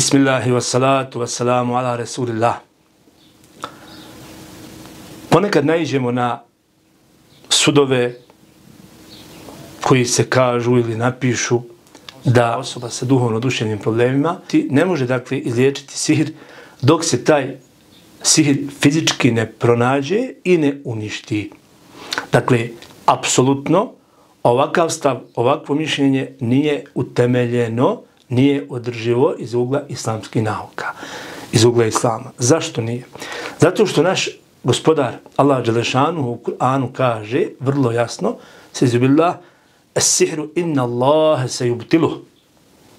Bismillahi wassalatu wassalamu ala Rasulillah. Ponekad naiđemo na sudove koji se kažu ili napišu da osoba sa duhovno-duševnim problemima ne može dakle izliječiti sihir dok se taj sihir fizički ne pronađe i ne uništi. Dakle, apsolutno ovakav stav, ovakvo mišljenje nije utemeljeno, nije održivo iz ugla islamskih nauka, iz ugla islama. Zašto nije? Zato što naš gospodar Allah dželešanu u Kur'anu kaže vrlo jasno, sezubillah, as-sihru inna Allah sayubtiluh.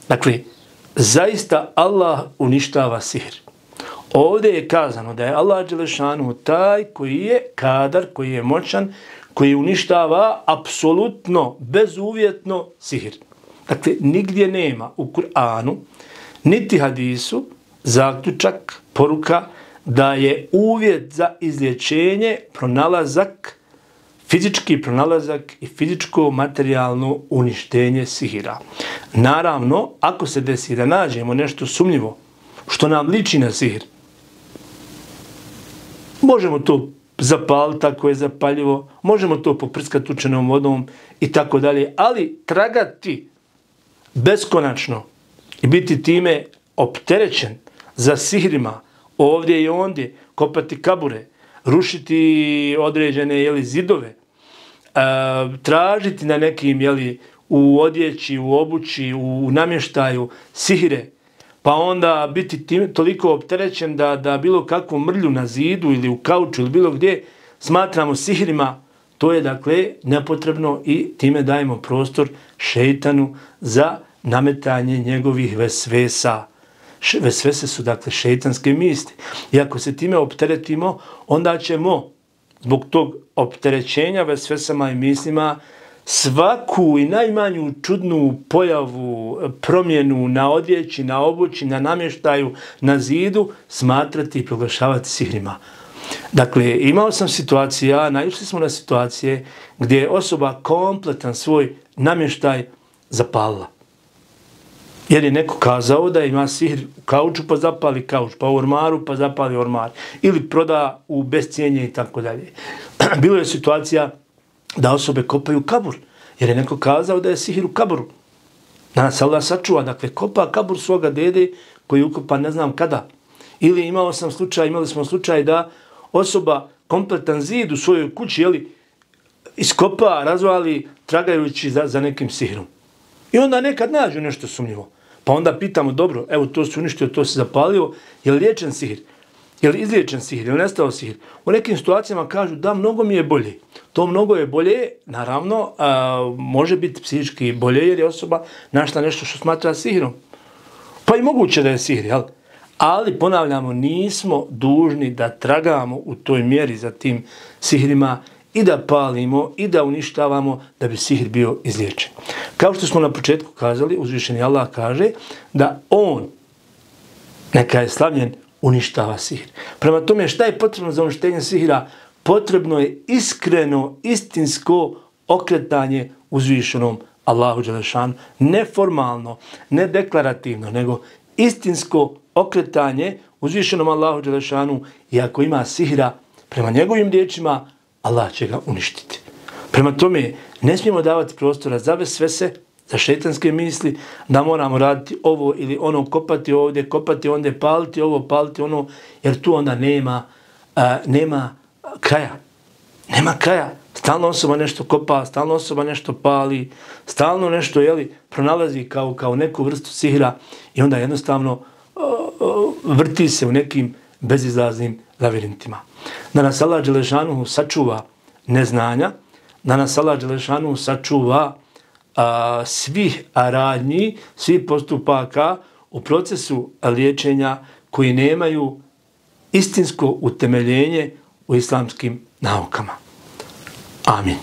Dakle, zaista Allah uništava sihir. Ovdje je kazano da je Allah dželešanu taj koji je kadar, koji je moćan, koji uništava apsolutno, bezuvjetno sihir. Dakle, nigdje nema u Kur'anu, niti hadisu, zaključak, poruka, da je uvjet za izlječenje pronalazak, fizički pronalazak i fizičko materijalno uništenje sihira. Naravno, ako se desi da nađemo nešto sumnjivo, što nam liči na sihir, možemo to zapaliti ako je zapaljivo, možemo to poprskati učenom vodom i tako dalje, ali tragati beskonačno i biti time opterećen za sihirima ovdje i ondje, kopati kabure, rušiti određene zidove, tražiti na nekim u odjeći, u obući, u namještaju sihire, pa onda biti tim, toliko opterećen da bilo kakvu mrlju na zidu ili u kauču ili bilo gdje smatramo sihirima, to je dakle nepotrebno i time dajemo prostor šejtanu za nametanje njegovih vesvesa. Vesvese su dakle šejtanske misli. I ako se time opteretimo, onda ćemo zbog tog opterećenja vesvesama i mislima svaku i najmanju čudnu pojavu, promjenu na odjeći, na obući, na namještaju, na zidu smatrati i proglašavati sihirima. Dakle, imao sam situacija, naišli smo na situacije gdje je osoba kompletan svoj namještaj zapalila. Jer je neko kazao da ima sihir u kauču pa zapali kauč, pa u ormaru pa zapali ormar. Ili proda u bescijenje i tako dalje. Bilo je situacija da osobe kopaju kabur. Jer je neko kazao da je sihir u kaburu. Da nas Allah sačuva. Dakle, kopa kabur svoga dede koji ukopa ne znam kada. Ili imali smo slučaj da osoba kompletan zid u svojoj kući iskopa, razvali tragajući za nekim sihirom. I onda nekad nađu nešto sumnjivo. Pa onda pitamo, dobro, evo to se uništio, to se zapalio, je li liječen sihir? Je li izliječen sihir? Je li nestao sihir? U nekim situacijama kažu da mnogo mi je bolje. To mnogo je bolje, naravno, može biti psihički bolje jer je osoba našla nešto što smatra sihirom. Pa i moguće da je sihir, jel? Ali, ponavljamo, nismo dužni da tragamo u toj mjeri za tim sihirima i da palimo i da uništavamo da bi sihir bio izliječen. Kao što smo na početku kazali, uzvišeni Allah kaže da on, neka je slavljen, uništava sihir. Prema tome, šta je potrebno za uništenje sihira? Potrebno je iskreno, istinsko okretanje uzvišenom Allahu dželešanu. Ne formalno, ne deklarativno, nego istinsko okretanje uzvišenom Allahu dželešanu i ako ima sihira, prema njegovim riječima, Allah će ga uništiti. Prema tome, ne smijemo davati prostora za vesvese, za šejtanske misli, da moramo raditi ovo ili ono, kopati ovdje, kopati ondje, paliti ovo, paliti ono, jer tu onda nema kraja. Nema kraja. Stalno osoba nešto kopa, stalno osoba nešto pali, stalno nešto pronalazi kao neku vrstu sihira i onda jednostavno vrti se u nekim bezizlaznim lavirintima. Da nas Allah dželešanu sačuva neznanja, da nas Allah dželešanu sačuva svih radnji, svih postupaka u procesu liječenja koji nemaju istinsko utemeljenje u islamskim naukama. Amin.